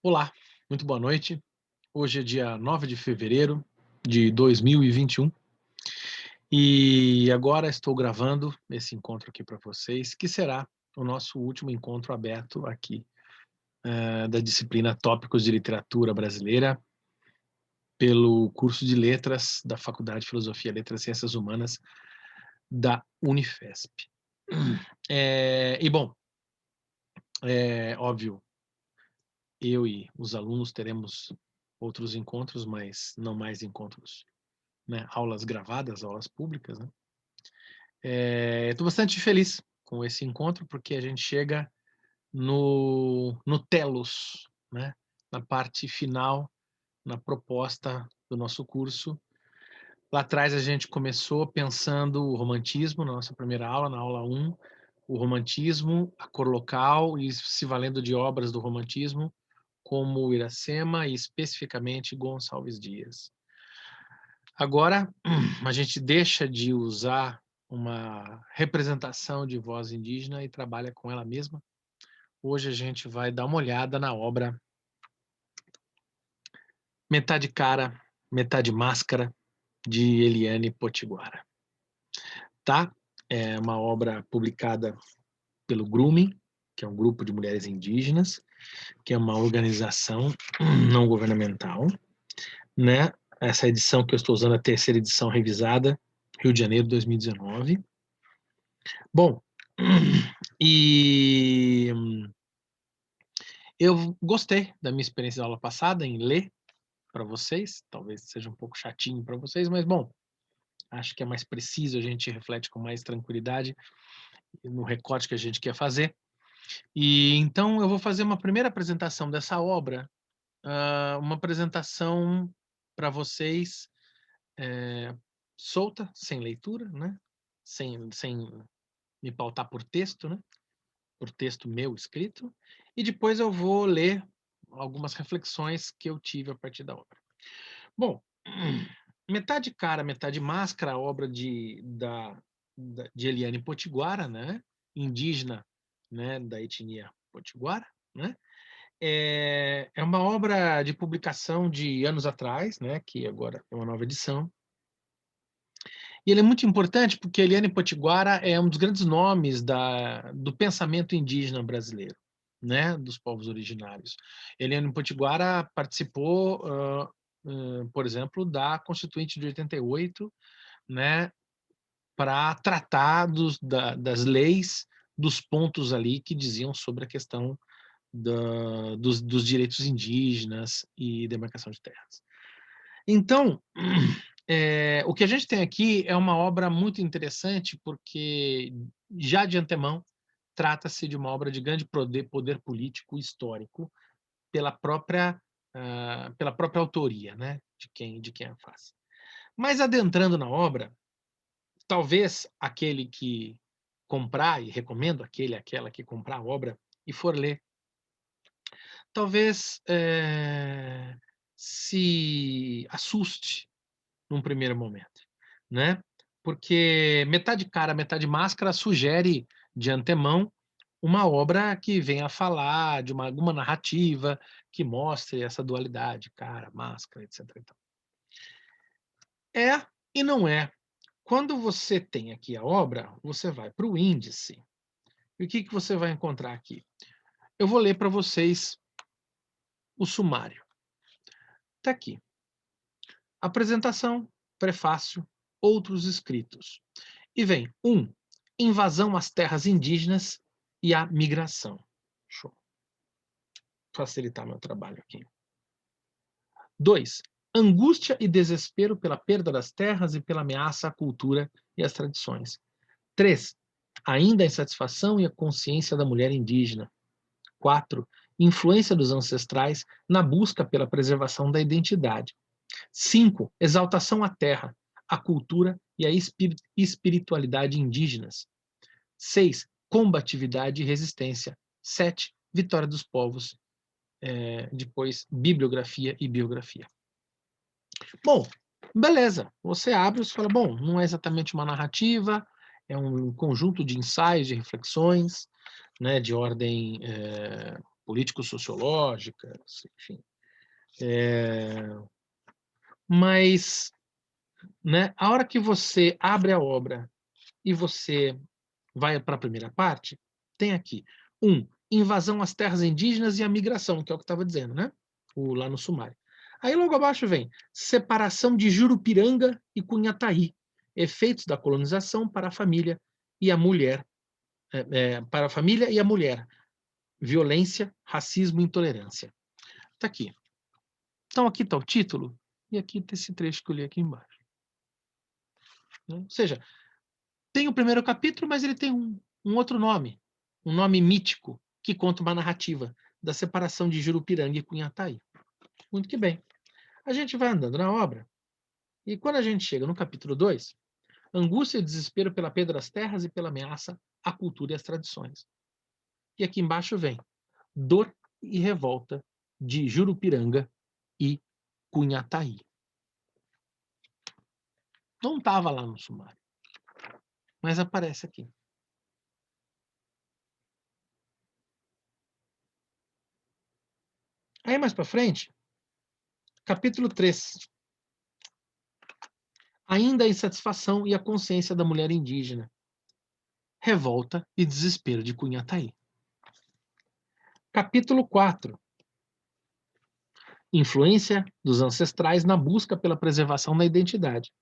Olá, muito boa noite. Hoje é dia 9 de fevereiro de 2021 e agora estou gravando esse encontro aqui para vocês, que será o nosso último encontro aberto aqui, da disciplina Tópicos de Literatura Brasileira, pelo curso de Letras da Faculdade de Filosofia, Letras e Ciências Humanas da Unifesp. Bom, é óbvio, eu e os alunos teremos outros encontros, mas não mais encontros, né, aulas gravadas, aulas públicas, né? Estou bastante feliz com esse encontro, porque a gente chega no telos, né, na parte final, na proposta do nosso curso. Lá atrás a gente começou pensando o romantismo, na nossa primeira aula, na aula 1, o romantismo, a cor local, e se valendo de obras do romantismo, como Iracema e especificamente Gonçalves Dias. Agora, a gente deixa de usar uma representação de voz indígena e trabalha com ela mesma. Hoje a gente vai dar uma olhada na obra Metade Cara, Metade Máscara, de Eliane Potiguara. Tá? É uma obra publicada pelo GRUME, que é um grupo de mulheres indígenas, que é uma organização não governamental, né? Essa edição que eu estou usando, a terceira edição revisada, Rio de Janeiro, 2019. Bom, e eu gostei da minha experiência da aula passada em ler para vocês, talvez seja um pouco chatinho para vocês, mas bom, acho que é mais preciso, a gente reflete com mais tranquilidade no recorte que a gente quer fazer. E então eu vou fazer uma primeira apresentação dessa obra, uma apresentação para vocês, solta, sem leitura, né? Sem me pautar por texto, né? Por texto meu escrito, e depois eu vou ler algumas reflexões que eu tive a partir da obra. Bom, Metade Cara, Metade Máscara, a obra de Eliane Potiguara, né? Indígena, né? Da etnia Potiguara, né? É uma obra de publicação de anos atrás, né? Que agora é uma nova edição. E ele é muito importante porque Eliane Potiguara é um dos grandes nomes do pensamento indígena brasileiro, né, dos povos originários. Eliane Potiguara participou, por exemplo, da Constituinte de 88, né, para tratar das leis, dos pontos ali que diziam sobre a questão dos direitos indígenas e demarcação de terras. Então, o que a gente tem aqui é uma obra muito interessante, porque, já de antemão, trata-se de uma obra de grande poder político histórico pela própria autoria, né, de quem a faz. Mas, adentrando na obra, talvez aquele que comprar, e recomendo aquela que comprar a obra e for ler, talvez se assuste num primeiro momento, né? Porque Metade Cara, Metade Máscara sugere de antemão uma obra que venha a falar de alguma narrativa que mostre essa dualidade, cara, máscara, etc. Então, é e não é. Quando você tem aqui a obra, você vai para o índice. E o que você vai encontrar aqui? Eu vou ler para vocês o sumário. Está aqui. Apresentação, prefácio, outros escritos. E vem invasão às terras indígenas e a migração. Deixa eu facilitar meu trabalho aqui. 2, angústia e desespero pela perda das terras e pela ameaça à cultura e às tradições. 3, ainda a insatisfação e a consciência da mulher indígena. 4, influência dos ancestrais na busca pela preservação da identidade. 5, exaltação à terra, à cultura e à espiritualidade indígenas. 6, combatividade e resistência. 7, vitória dos povos. Depois, bibliografia e biografia. Bom, beleza. Você abre e fala, bom, não é exatamente uma narrativa, é um conjunto de ensaios, de reflexões, né, de ordem político-sociológicas, enfim. Mas, né, a hora que você abre a obra e você vai para a primeira parte, tem aqui, invasão às terras indígenas e a migração, que é o que estava dizendo, né? Lá no sumário. Aí logo abaixo vem separação de Jurupiranga e Cunhataí, efeitos da colonização para a família e a mulher, para a família e a mulher, violência, racismo e intolerância. Está aqui. Então aqui está o título e aqui está esse trecho que eu li aqui embaixo. Né? Ou seja, tem o primeiro capítulo, mas ele tem um outro nome, um nome mítico, que conta uma narrativa da separação de Jurupiranga e Cunhataí. Muito que bem. A gente vai andando na obra, e quando a gente chega no capítulo 2, angústia e desespero pela perda das terras e pela ameaça à cultura e às tradições. E aqui embaixo vem dor e revolta de Jurupiranga e Cunhataí. Não estava lá no sumário, mas aparece aqui. Aí mais para frente, capítulo 3. Ainda a insatisfação e a consciência da mulher indígena. Revolta e desespero de Cunhataí. Capítulo 4. Influência dos ancestrais na busca pela preservação da identidade.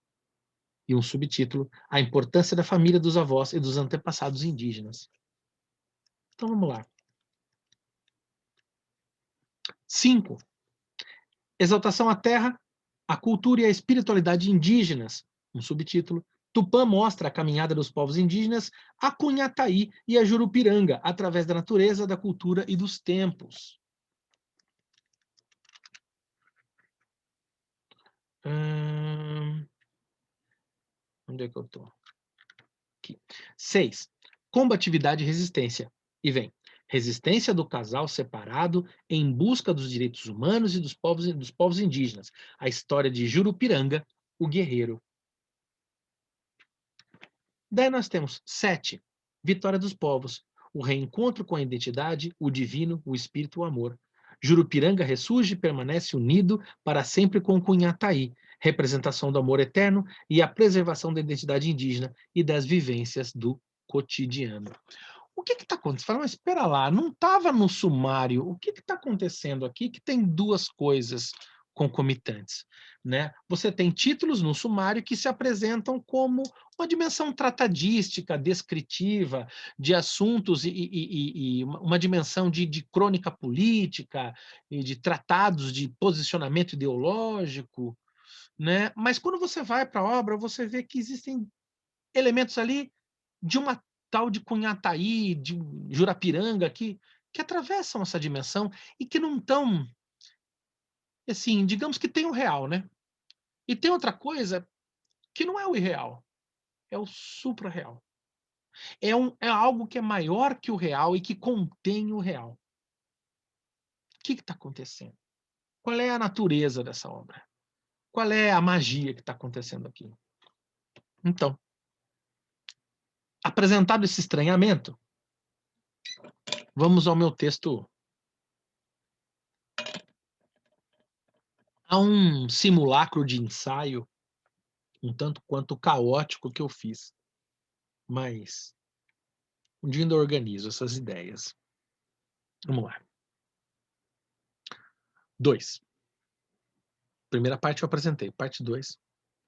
E um subtítulo, a importância da família, dos avós e dos antepassados indígenas. Então vamos lá. 5. Exaltação à terra, a cultura e a espiritualidade indígenas. Um subtítulo, Tupã mostra a caminhada dos povos indígenas a Cunhataí e a Jurupiranga, através da natureza, da cultura e dos tempos. Onde é que eu estou? 6. Combatividade e resistência. E vem, resistência do casal separado em busca dos direitos humanos e dos povos indígenas. A história de Jurupiranga, o guerreiro. Daí nós temos 7. Vitória dos povos. O reencontro com a identidade, o divino, o espírito, o amor. Jurupiranga ressurge e permanece unido para sempre com Cunhataí, representação do amor eterno e a preservação da identidade indígena e das vivências do cotidiano. O que está acontecendo? Fala, mas espera lá, não estava no sumário. O que está acontecendo aqui que tem duas coisas concomitantes? Né? Você tem títulos no sumário que se apresentam como uma dimensão tratadística, descritiva, de assuntos e uma dimensão de crônica política e de tratados de posicionamento ideológico. Né? Mas quando você vai para a obra, você vê que existem elementos ali de uma tal de Cunhataí, de Jurapiranga, que atravessam essa dimensão e que não estão, assim, digamos que tem o real, né? E tem outra coisa que não é o irreal, é o supra-real. É algo que é maior que o real e que contém o real. O que está acontecendo? Qual é a natureza dessa obra? Qual é a magia que está acontecendo aqui? Então, apresentado esse estranhamento, vamos ao meu texto. Há um simulacro de ensaio, um tanto quanto caótico, que eu fiz. Mas um dia ainda organizo essas ideias. Vamos lá. 2. Primeira parte eu apresentei. Parte 2,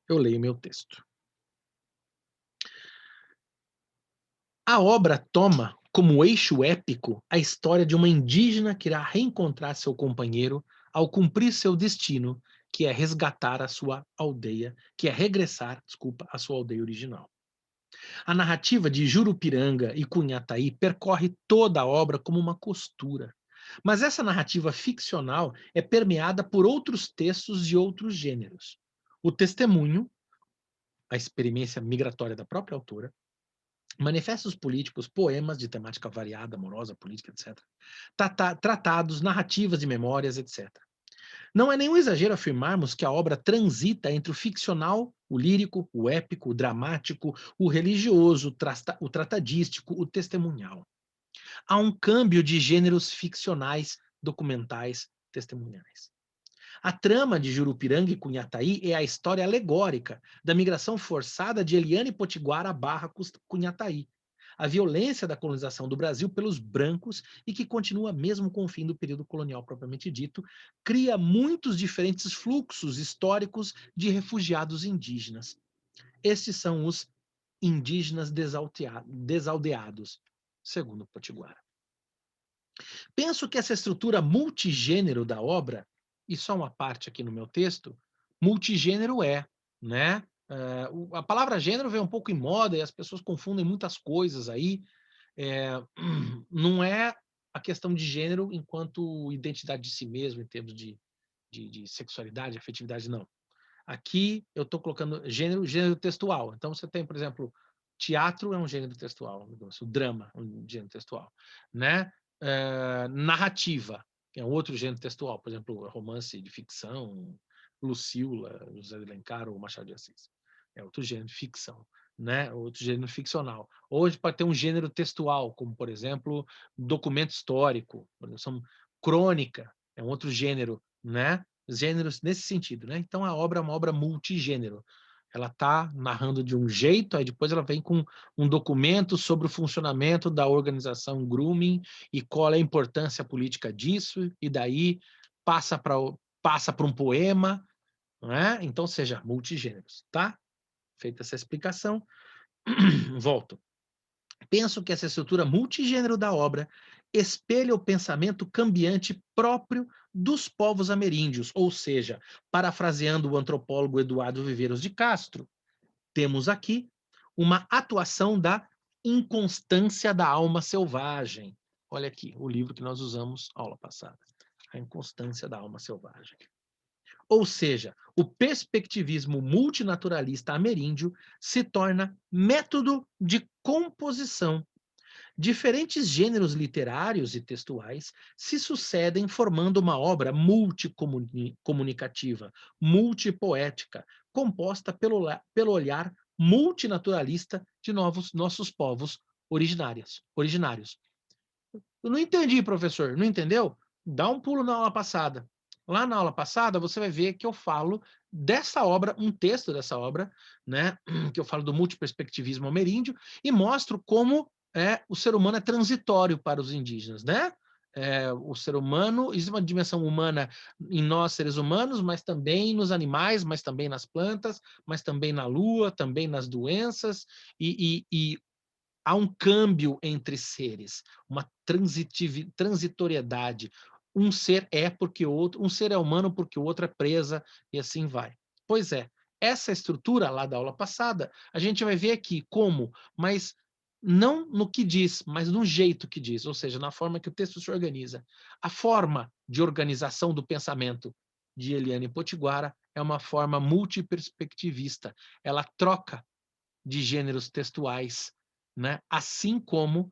eu leio meu texto. A obra toma como eixo épico a história de uma indígena que irá reencontrar seu companheiro ao cumprir seu destino, que é resgatar a sua aldeia, que é regressar, à sua aldeia original. A narrativa de Jurupiranga e Cunhataí percorre toda a obra como uma costura. Mas essa narrativa ficcional é permeada por outros textos de outros gêneros. O testemunho, a experiência migratória da própria autora, manifestos políticos, poemas de temática variada, amorosa, política, etc. Tratados, narrativas de memórias, etc. Não é nenhum exagero afirmarmos que a obra transita entre o ficcional, o lírico, o épico, o dramático, o religioso, o tratadístico, o testemunhal. Há um câmbio de gêneros ficcionais, documentais, testemunhais. A trama de Jurupiranga e Cunhataí é a história alegórica da migração forçada de Eliane Potiguara barra Cunhataí, a violência da colonização do Brasil pelos brancos e que continua mesmo com o fim do período colonial propriamente dito, cria muitos diferentes fluxos históricos de refugiados indígenas. Estes são os indígenas desaldeados, segundo Potiguara. Penso que essa estrutura multigênero da obra, e só uma parte aqui no meu texto, multigênero né? A palavra gênero vem um pouco em moda e as pessoas confundem muitas coisas aí. Não é a questão de gênero enquanto identidade de si mesmo, em termos de sexualidade, afetividade, não. Aqui eu estou colocando gênero textual. Então você tem, por exemplo, teatro é um gênero textual, o drama é um gênero textual, né? Narrativa é um outro gênero textual, por exemplo, romance de ficção, Lucília, José de Alencar ou Machado de Assis. É outro gênero de ficção, né? Outro gênero ficcional. Hoje pode ter um gênero textual, como por exemplo, documento histórico, são crônica, é um outro gênero, né? Gêneros nesse sentido, né? Então a obra é uma obra multigênero. Ela está narrando de um jeito, aí depois ela vem com um documento sobre o funcionamento da organização grooming e qual é a importância política disso, e daí passa para um poema, né? Então seja multigêneros, tá? Feita essa explicação, volto. Penso que essa estrutura multigênero da obra espelha o pensamento cambiante próprio dos povos ameríndios, ou seja, parafraseando o antropólogo Eduardo Viveiros de Castro, temos aqui uma atuação da inconstância da alma selvagem. Olha aqui, o livro que nós usamos aula passada, A Inconstância da Alma Selvagem. Ou seja, o perspectivismo multinaturalista ameríndio se torna método de composição. Diferentes gêneros literários e textuais se sucedem formando uma obra multicomunicativa, multipoética, composta pelo olhar multinaturalista de nossos povos originários. Eu não entendi, professor, não entendeu? Dá um pulo na aula passada. Lá na aula passada, você vai ver que eu falo dessa obra, um texto dessa obra, né, que eu falo do multiperspectivismo ameríndio, e mostro como o ser humano é transitório para os indígenas, né? O ser humano, existe uma dimensão humana em nós, seres humanos, mas também nos animais, mas também nas plantas, mas também na lua, também nas doenças, e há um câmbio entre seres, uma transitoriedade. Um ser é porque o outro, um ser é humano porque o outro é presa, e assim vai. Pois é, essa estrutura lá da aula passada, a gente vai ver aqui como, mas não no que diz, mas no jeito que diz, ou seja, na forma que o texto se organiza. A forma de organização do pensamento de Eliane Potiguara é uma forma multiperspectivista. Ela troca de gêneros textuais, né? Assim como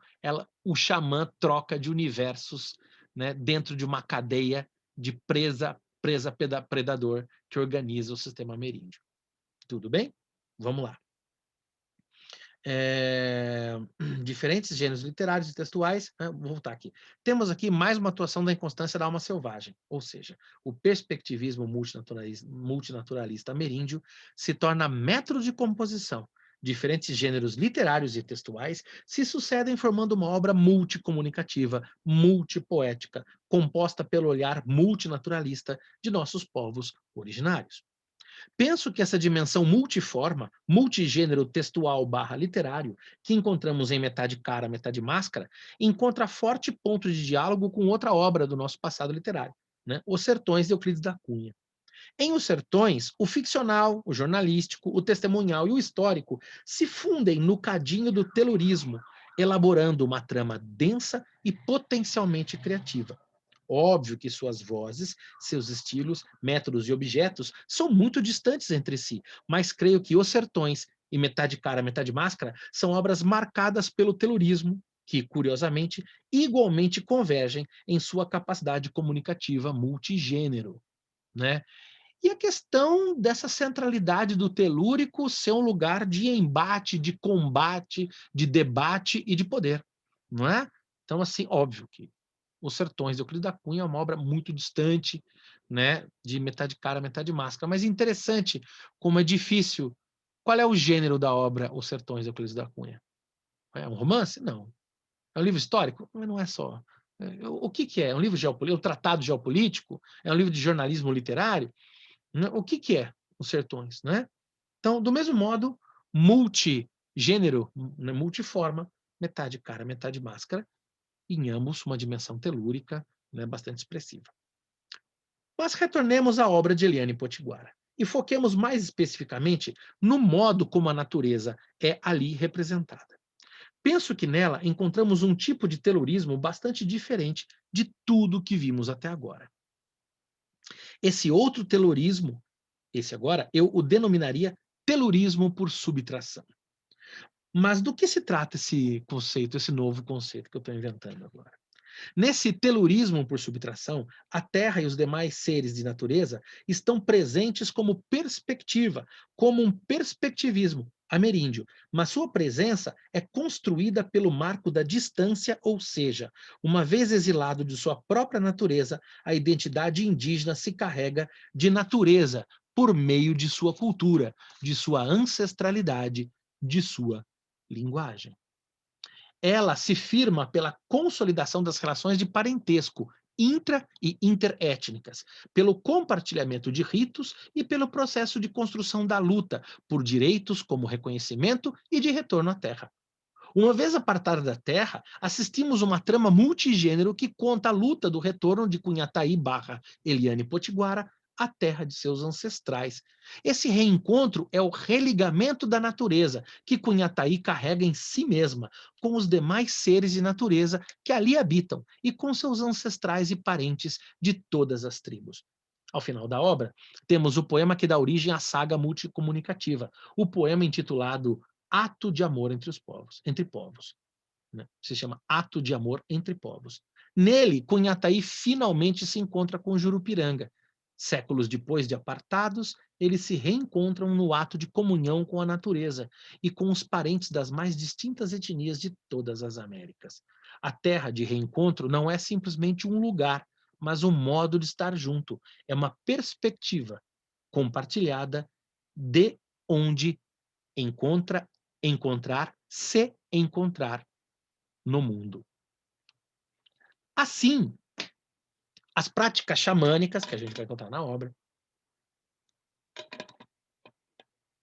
o xamã troca de universos, né? Dentro de uma cadeia de presa-predador que organiza o sistema ameríndio. Tudo bem? Vamos lá. Diferentes gêneros literários e textuais, né? Vou voltar aqui. Temos aqui mais uma atuação da inconstância da alma selvagem, ou seja, o perspectivismo multinaturalista ameríndio se torna método de composição. Diferentes gêneros literários e textuais se sucedem formando uma obra multicomunicativa, multipoética, composta pelo olhar multinaturalista de nossos povos originários. Penso que essa dimensão multiforma, multigênero textual barra literário, que encontramos em Metade Cara, Metade Máscara, encontra forte ponto de diálogo com outra obra do nosso passado literário, né? Os Sertões de Euclides da Cunha. Em Os Sertões, o ficcional, o jornalístico, o testemunhal e o histórico se fundem no cadinho do telurismo, elaborando uma trama densa e potencialmente criativa. Óbvio que suas vozes, seus estilos, métodos e objetos são muito distantes entre si, mas creio que Os Sertões e Metade Cara, Metade Máscara são obras marcadas pelo telurismo, que, curiosamente, igualmente convergem em sua capacidade comunicativa multigênero, né? E a questão dessa centralidade do telúrico ser um lugar de embate, de combate, de debate e de poder, não é? Então, assim, óbvio que Os Sertões de Euclides da Cunha é uma obra muito distante, né, de Metade Cara, Metade Máscara, mas interessante como é difícil. Qual é o gênero da obra Os Sertões de Euclides da Cunha? É um romance? Não. É um livro histórico? Mas não é só. O que que é? É um livro geopolítico? É um tratado geopolítico? É um livro de jornalismo literário? Né? O que que é Os Sertões, né? Então, do mesmo modo, multigênero, né, multiforma, Metade Cara, Metade Máscara, em ambos uma dimensão telúrica, né, bastante expressiva. Mas retornemos à obra de Eliane Potiguara e foquemos mais especificamente no modo como a natureza é ali representada. Penso que nela encontramos um tipo de telurismo bastante diferente de tudo que vimos até agora. Esse outro telurismo, esse agora, eu o denominaria telurismo por subtração. Mas do que se trata esse conceito, esse novo conceito que eu estou inventando agora? Nesse telurismo por subtração, a Terra e os demais seres de natureza estão presentes como perspectiva, como um perspectivismo ameríndio, mas sua presença é construída pelo marco da distância, ou seja, uma vez exilado de sua própria natureza, a identidade indígena se carrega de natureza por meio de sua cultura, de sua ancestralidade, de sua linguagem. Ela se firma pela consolidação das relações de parentesco intra e interétnicas, pelo compartilhamento de ritos e pelo processo de construção da luta por direitos como reconhecimento e de retorno à terra. Uma vez apartada da terra, assistimos uma trama multigênero que conta a luta do retorno de Cunhataí barra Eliane Potiguara à terra de seus ancestrais. Esse reencontro é o religamento da natureza que Cunhataí carrega em si mesma, com os demais seres de natureza que ali habitam e com seus ancestrais e parentes de todas as tribos. Ao final da obra, temos o poema que dá origem à saga multicomunicativa, o poema intitulado Ato de Amor entre povos, né? Se chama Ato de Amor entre Povos. Nele, Cunhataí finalmente se encontra com Jurupiranga. Séculos depois de apartados, eles se reencontram no ato de comunhão com a natureza e com os parentes das mais distintas etnias de todas as Américas. A terra de reencontro não é simplesmente um lugar, mas um modo de estar junto. É uma perspectiva compartilhada de onde encontra, encontrar, se encontrar no mundo. Assim, as práticas xamânicas, que a gente vai contar na obra,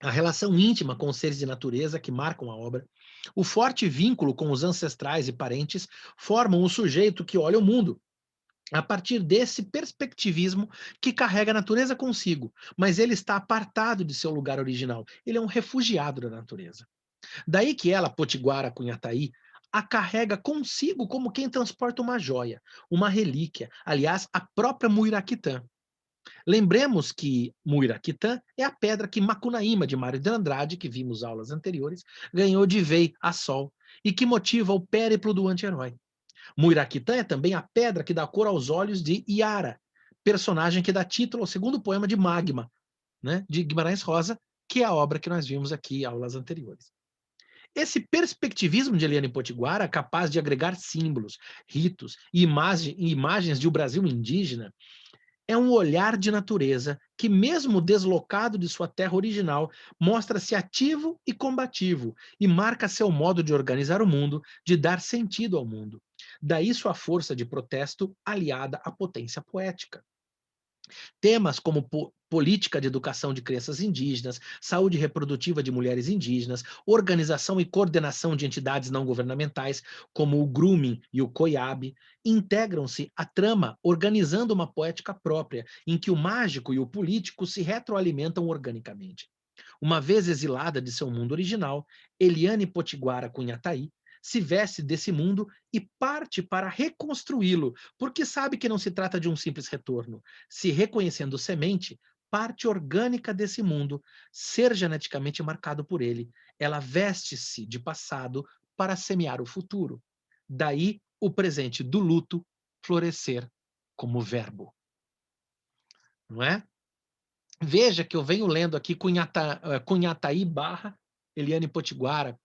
a relação íntima com os seres de natureza que marcam a obra, o forte vínculo com os ancestrais e parentes formam o sujeito que olha o mundo a partir desse perspectivismo que carrega a natureza consigo, mas ele está apartado de seu lugar original. Ele é um refugiado da natureza. Daí que ela, Potiguara Cunhataí, a carrega consigo como quem transporta uma joia, uma relíquia, aliás, a própria Muiraquitã. Lembremos que Muiraquitã é a pedra que Macunaíma, de Mário de Andrade, que vimos aulas anteriores, ganhou de Vei a Sol e que motiva o périplo do anti-herói. Muiraquitã é também a pedra que dá cor aos olhos de Iara, personagem que dá título ao segundo poema de Magma, né, de Guimarães Rosa, que é a obra que nós vimos aqui em aulas anteriores. Esse perspectivismo de Eliane Potiguara, capaz de agregar símbolos, ritos e imagens de o Brasil indígena, é um olhar de natureza que, mesmo deslocado de sua terra original, mostra-se ativo e combativo e marca seu modo de organizar o mundo, de dar sentido ao mundo. Daí sua força de protesto aliada à potência poética. Temas como política de educação de crianças indígenas, saúde reprodutiva de mulheres indígenas, organização e coordenação de entidades não governamentais, como o Grooming e o COIAB, integram-se à trama organizando uma poética própria, em que o mágico e o político se retroalimentam organicamente. Uma vez exilada de seu mundo original, Eliane Potiguara Cunhataí se veste desse mundo e parte para reconstruí-lo, porque sabe que não se trata de um simples retorno. Se reconhecendo semente, parte orgânica desse mundo, ser geneticamente marcado por ele, ela veste-se de passado para semear o futuro. Daí o presente do luto florescer como verbo, não é? Veja que eu venho lendo aqui Cunhataí barra Eliane Potiguara,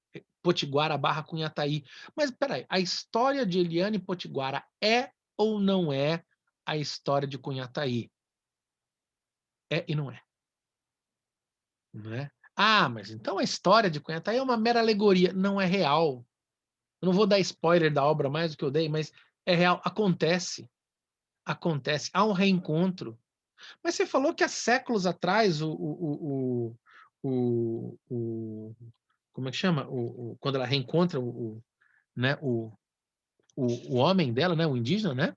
Potiguara / Cunhataí. Mas peraí, a história de Eliane Potiguara é ou não é a história de Cunhataí? É e não é, não é? Ah, mas então a história de Cunhataí é uma mera alegoria. Não é real. Eu não vou dar spoiler da obra mais do que eu dei, mas é real. Acontece. Acontece. Há um reencontro. Mas você falou que há séculos atrás como é que chama? Quando ela reencontra né, o homem dela, né, o indígena, né?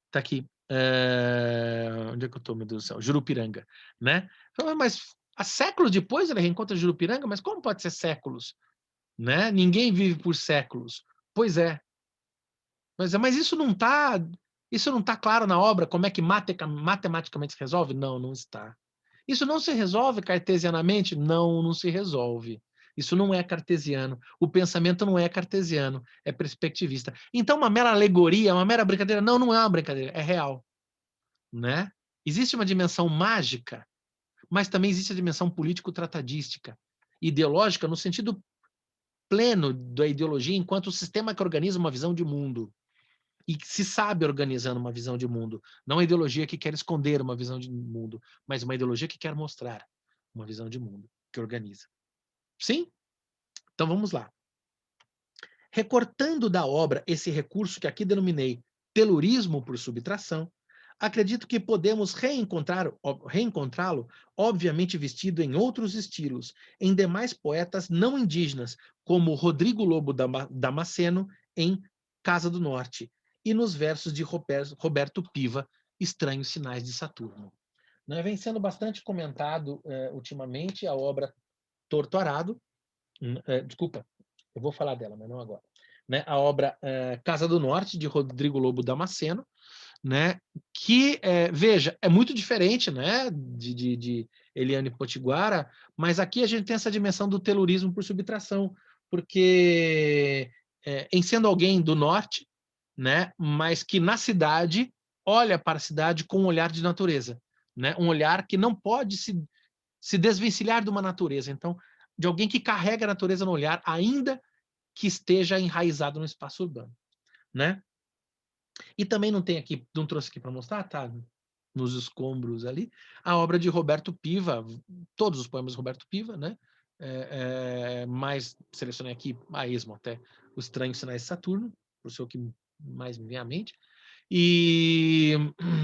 Tá aqui. Onde é que eu tô, meu Deus do céu? Jurupiranga, né? Mas há séculos depois ela reencontra Jurupiranga, mas como pode ser séculos, né? Ninguém vive por séculos. Pois é. Mas isso não está claro na obra como é que matematicamente se resolve? Não, não está. Isso não se resolve cartesianamente? Não, não se resolve. Isso não é cartesiano. O pensamento não é cartesiano, é perspectivista. Então, uma mera alegoria, uma mera brincadeira? Não, não é uma brincadeira, é real, né? Existe uma dimensão mágica, mas também existe a dimensão político-tratadística, ideológica no sentido pleno da ideologia enquanto sistema que organiza uma visão de mundo. E que se sabe organizando uma visão de mundo. Não uma ideologia que quer esconder uma visão de mundo, mas uma ideologia que quer mostrar uma visão de mundo, que organiza. Sim? Então vamos lá. Recortando da obra esse recurso que aqui denominei telurismo por subtração, acredito que podemos reencontrá-lo, obviamente vestido em outros estilos, em demais poetas não indígenas, como Rodrigo Lobo Damasceno, em Casa do Norte, e nos versos de Roberto Piva, Estranhos Sinais de Saturno. Né? Vem sendo bastante comentado ultimamente a obra Torto Arado, desculpa, eu vou falar dela, mas não agora. Né? A obra Casa do Norte, de Rodrigo Lobo Damasceno, né? Que, veja, é muito diferente, né? de Eliane Potiguara, mas aqui a gente tem essa dimensão do telurismo por subtração, porque em sendo alguém do norte, né? Mas que na cidade olha para a cidade com um olhar de natureza, né? Um olhar que não pode se desvencilhar de uma natureza. Então, de alguém que carrega a natureza no olhar, ainda que esteja enraizado no espaço urbano, né? E também não trouxe aqui para mostrar, tá? Nos escombros ali, a obra de Roberto Piva, todos os poemas de Roberto Piva, né? Mas selecionei aqui a esmo até Os Estranhos Sinais de Saturno, por ser o que mais me vem à mente. E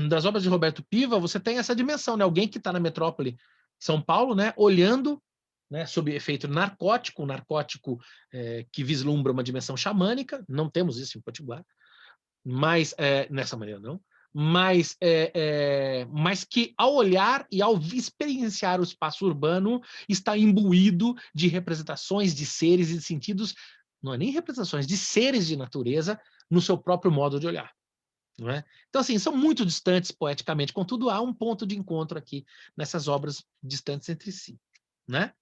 das obras de Roberto Piva, você tem essa dimensão, né? Alguém que está na metrópole São Paulo, né? Olhando, né? Sob efeito narcótico, um narcótico que vislumbra uma dimensão xamânica. Não temos isso em Potiguar, mas nessa maneira não. Mas que ao olhar e ao experienciar o espaço urbano está imbuído de representações de seres e de sentidos, não é nem representações, de seres de natureza no seu próprio modo de olhar. Não é? Então, assim, são muito distantes poeticamente, contudo, há um ponto de encontro aqui nessas obras distantes entre si. Né?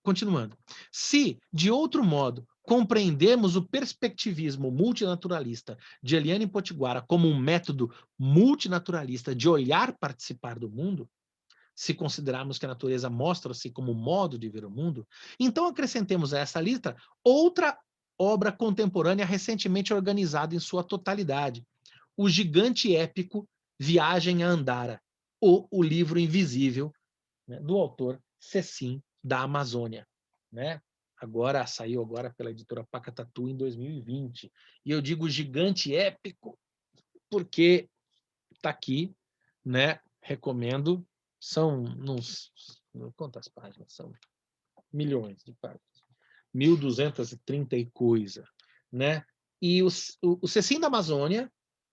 Continuando. Se, de outro modo, compreendemos o perspectivismo multinaturalista de Eliane Potiguara como um método multinaturalista de olhar participar do mundo, se considerarmos que a natureza mostra-se como modo de ver o mundo, então acrescentemos a essa lista outra obra contemporânea recentemente organizada em sua totalidade, o gigante épico Viagem a Andara, ou O Livro Invisível, né, do autor Cecim da Amazônia, né? Saiu agora pela editora Pacatatu em 2020. E eu digo gigante épico porque está aqui, né? Recomendo. São quantas páginas? São milhões de páginas. 1.230 e coisa, né? E o Cecim da Amazônia,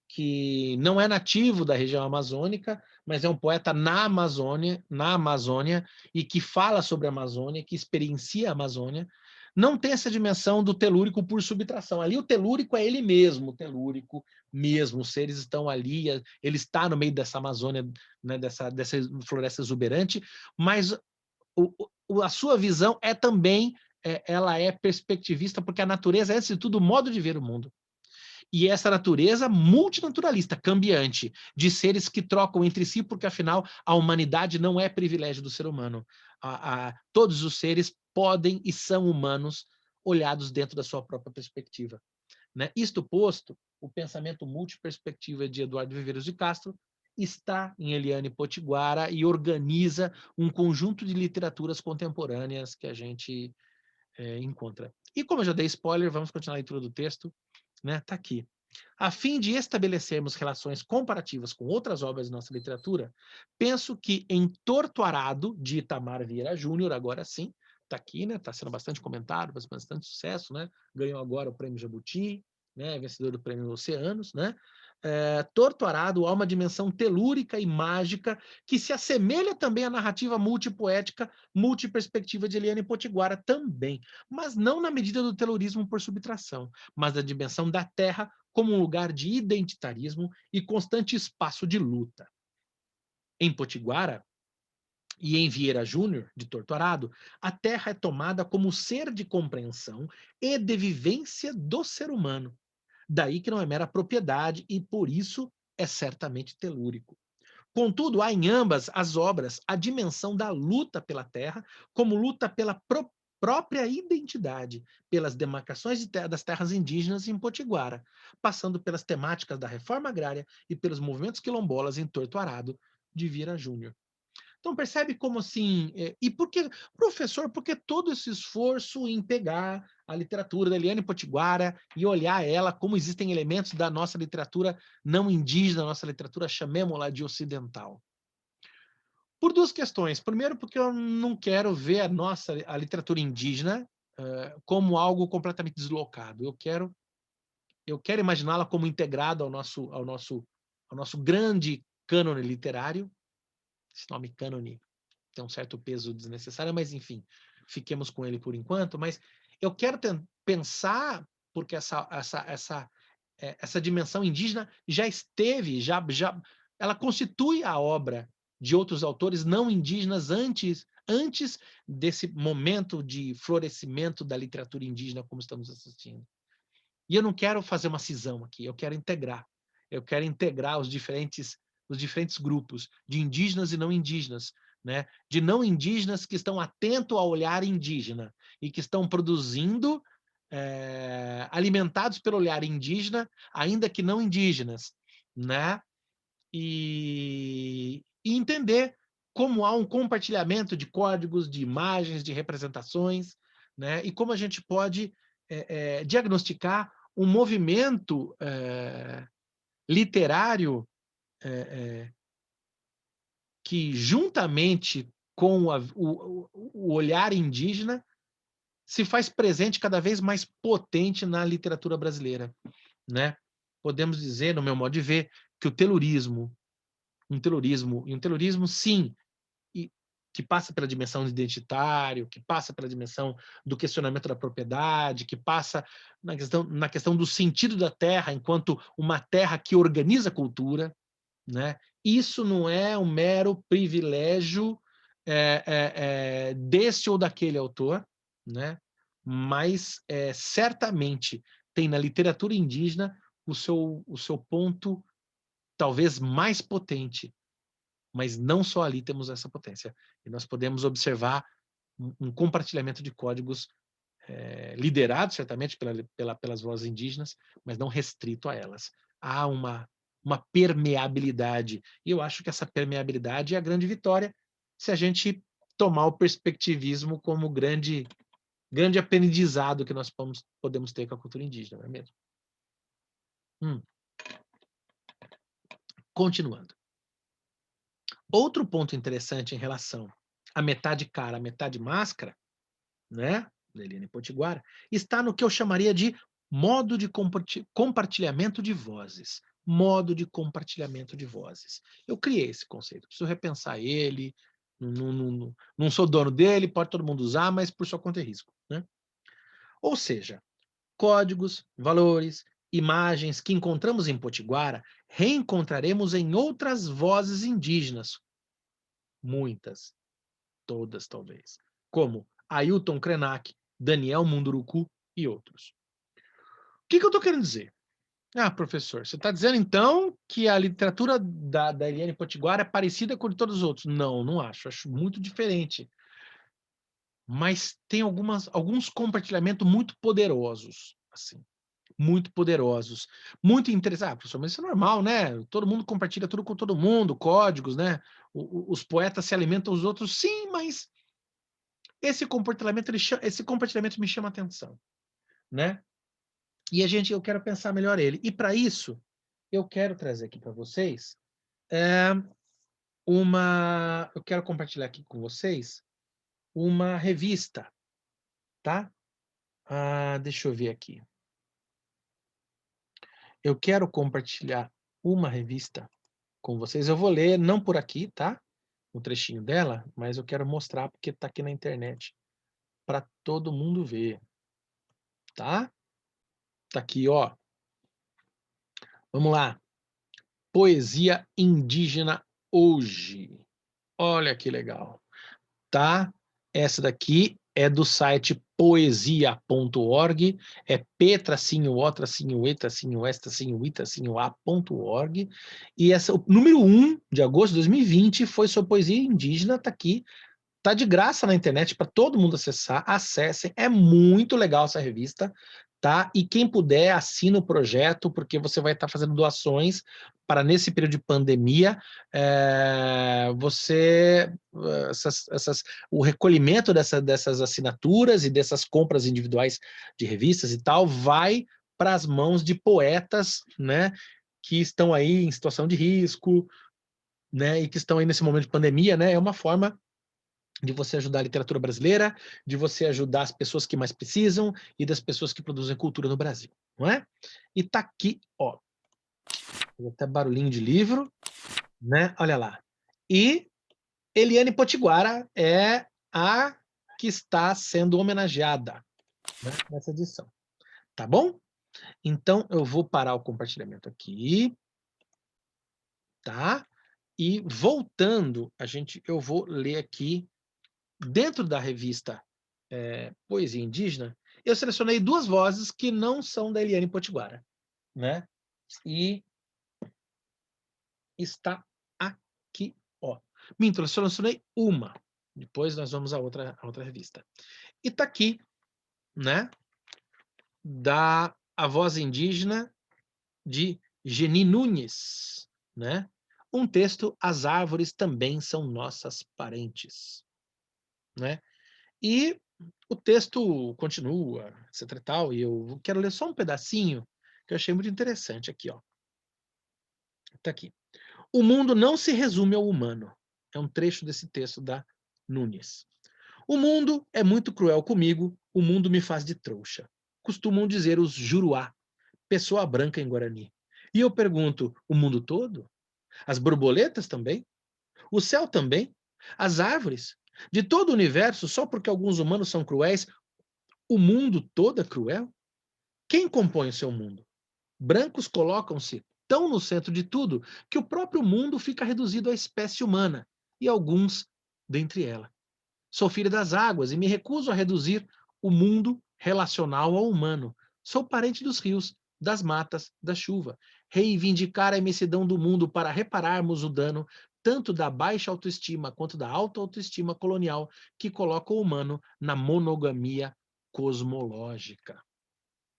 que não é nativo da região amazônica, mas é um poeta na Amazônia, e que fala sobre a Amazônia, que experiencia a Amazônia, não tem essa dimensão do telúrico por subtração. Ali o telúrico é ele mesmo, o telúrico mesmo, os seres estão ali, ele está no meio dessa Amazônia, né, dessa floresta exuberante, mas a sua visão é também, ela é perspectivista, porque a natureza é, antes de tudo, o modo de ver o mundo. E essa natureza multinaturalista, cambiante, de seres que trocam entre si, porque afinal a humanidade não é privilégio do ser humano. Todos os seres podem e são humanos olhados dentro da sua própria perspectiva, né? Isto posto, o pensamento multiperspectiva de Eduardo Viveiros de Castro está em Eliane Potiguara e organiza um conjunto de literaturas contemporâneas que a gente encontra. E como eu já dei spoiler, vamos continuar a leitura do texto, né? Tá aqui. A fim de estabelecermos relações comparativas com outras obras de nossa literatura, penso que em Torto Arado, de Itamar Vieira Júnior, agora sim, está aqui, né? Está sendo bastante comentado, bastante sucesso, né? Ganhou agora o prêmio Jabuti, né? Vencedor do prêmio Oceanos, né? Torto Arado há uma dimensão telúrica e mágica que se assemelha também à narrativa multipoética, multiperspectiva de Eliane Potiguara também, mas não na medida do telurismo por subtração, mas da dimensão da terra como um lugar de identitarismo e constante espaço de luta. Em Potiguara e em Vieira Júnior, de Torturado, a terra é tomada como ser de compreensão e de vivência do ser humano. Daí que não é mera propriedade e, por isso, é certamente telúrico. Contudo, há em ambas as obras a dimensão da luta pela terra como luta pela própria identidade, pelas demarcações das terras indígenas em Potiguara, passando pelas temáticas da reforma agrária e pelos movimentos quilombolas em Torto Arado de Vieira Júnior. Então percebe como assim, e por que, professor, por que todo esse esforço em pegar a literatura da Eliane Potiguara e olhar ela como existem elementos da nossa literatura não indígena, nossa literatura, chamemos-la de ocidental? Por duas questões. Primeiro, porque eu não quero ver a literatura indígena como algo completamente deslocado. Eu quero imaginá-la como integrada ao nosso grande cânone literário. Esse nome cânone tem um certo peso desnecessário, mas enfim, fiquemos com ele por enquanto. Mas eu quero pensar, porque essa dimensão indígena já esteve, ela constitui a obra de outros autores não indígenas antes desse momento de florescimento da literatura indígena como estamos assistindo. E eu não quero fazer uma cisão aqui, eu quero integrar. Eu quero integrar os diferentes grupos de indígenas e não indígenas, né? De não indígenas que estão atentos ao olhar indígena e que estão produzindo alimentados pelo olhar indígena, ainda que não indígenas, né? E entender como há um compartilhamento de códigos, de imagens, de representações, né? E como a gente pode diagnosticar um movimento literário que, juntamente com o olhar indígena, se faz presente cada vez mais potente na literatura brasileira, né? Podemos dizer, no meu modo de ver, que um telurismo, sim, que passa pela dimensão do identitário, que passa pela dimensão do questionamento da propriedade, que passa na questão do sentido da terra enquanto uma terra que organiza a cultura, né? Isso não é um mero privilégio desse ou daquele autor, né? Mas certamente tem na literatura indígena o seu ponto talvez mais potente, mas não só ali temos essa potência. E nós podemos observar um compartilhamento de códigos liderado certamente pelas vozes indígenas, mas não restrito a elas. Há uma permeabilidade. E eu acho que essa permeabilidade é a grande vitória se a gente tomar o perspectivismo como grande aprendizado que nós podemos ter com a cultura indígena, não é mesmo? Continuando. Outro ponto interessante em relação à metade cara, metade máscara, né, da Eliane Potiguara, está no que eu chamaria de modo de compartilhamento de vozes. Modo de compartilhamento de vozes. Eu criei esse conceito, preciso repensar ele, não sou dono dele, pode todo mundo usar, mas por sua conta e risco, né? Ou seja, códigos, valores, imagens que encontramos em Potiguara, reencontraremos em outras vozes indígenas, muitas, todas talvez, como Ailton Krenak, Daniel Munduruku e outros. O que eu estou querendo dizer? Ah, professor, você está dizendo então que a literatura da Eliane Potiguara é parecida com a de todos os outros? Não, não acho. Acho muito diferente. mas tem alguns compartilhamentos muito poderosos, assim, muito poderosos, muito interessantes. Ah, professor, mas isso é normal, né? Todo mundo compartilha tudo com todo mundo, códigos, né? Os poetas se alimentam os outros, sim, mas esse compartilhamento me chama a atenção, né? E eu quero pensar melhor ele. E para isso, eu quero trazer aqui para vocês é, eu quero compartilhar aqui com vocês uma revista, tá? Deixa eu ver aqui. Eu quero compartilhar uma revista com vocês. Eu vou ler, não por aqui, tá? Um trechinho dela, mas eu quero mostrar porque está aqui na internet para todo mundo ver, tá? Tá aqui, ó. Vamos lá. Poesia indígena hoje. Olha que legal, tá? Essa daqui é do site poesia.org, é p-o-e-i-a.org, e o número 1 de agosto de 2020 foi sobre poesia indígena, tá aqui, tá de graça na internet para todo mundo acessar, acessem, é muito legal essa revista, tá? E quem puder, assina o projeto, porque você vai estar fazendo doações para, nesse período de pandemia, o recolhimento dessas assinaturas e dessas compras individuais de revistas e tal, vai para as mãos de poetas, né, que estão aí em situação de risco, né, e que estão aí nesse momento de pandemia, né, é uma forma de você ajudar a literatura brasileira, de você ajudar as pessoas que mais precisam e das pessoas que produzem cultura no Brasil, não é? E tá aqui, ó, até barulhinho de livro, né? Olha lá. E Eliane Potiguara é a que está sendo homenageada, né, nessa edição, tá bom? Então eu vou parar o compartilhamento aqui, tá? E voltando, eu vou ler aqui dentro da revista Poesia Indígena, eu selecionei duas vozes que não são da Eliane Potiguara, né? E está aqui, ó. Minto, eu selecionei uma. Depois nós vamos à outra revista. E está aqui, né? Da A Voz Indígena de Geni Nunes, né? Um texto, As Árvores Também São Nossas Parentes, né? E o texto continua, etc e tal, e eu quero ler só um pedacinho que eu achei muito interessante aqui, ó. Tá aqui. O mundo não se resume ao humano. É um trecho desse texto da Nunes. O mundo é muito cruel comigo, o mundo me faz de trouxa. Costumam dizer os Juruá, pessoa branca em Guarani. E eu pergunto, o mundo todo? As borboletas também? O céu também? As árvores? De todo o universo, só porque alguns humanos são cruéis, o mundo todo é cruel? Quem compõe o seu mundo? Brancos colocam-se tão no centro de tudo que o próprio mundo fica reduzido à espécie humana, e alguns dentre ela. Sou filho das águas e me recuso a reduzir o mundo relacional ao humano. Sou parente dos rios, das matas, da chuva. Reivindicar a imensidão do mundo para repararmos o dano tanto da baixa autoestima quanto da alta autoestima colonial que coloca o humano na monogamia cosmológica.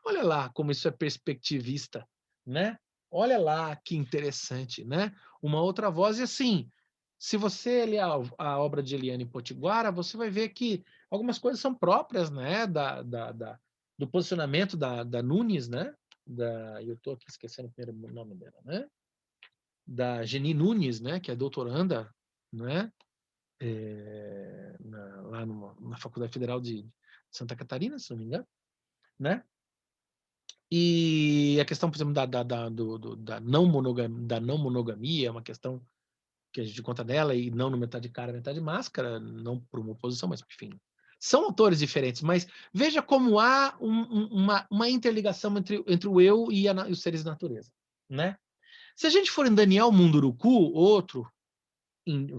Olha lá como isso é perspectivista, né? Olha lá que interessante, né? Uma outra voz, e assim, se você ler a obra de Eliane Potiguara, você vai ver que algumas coisas são próprias, né, do posicionamento da Nunes, né? Eu estou aqui esquecendo o primeiro nome dela, né? Da Geni Nunes, né? Que é doutoranda, né? Lá na Faculdade Federal de Santa Catarina, se não me engano, né? E a questão, por exemplo, da não monogamia é uma questão que a gente conta dela, e não no metade cara, metade máscara, não por uma oposição, mas enfim. São autores diferentes, mas veja como há uma interligação entre o eu e os seres da natureza, né? Se a gente for em Daniel Munduruku,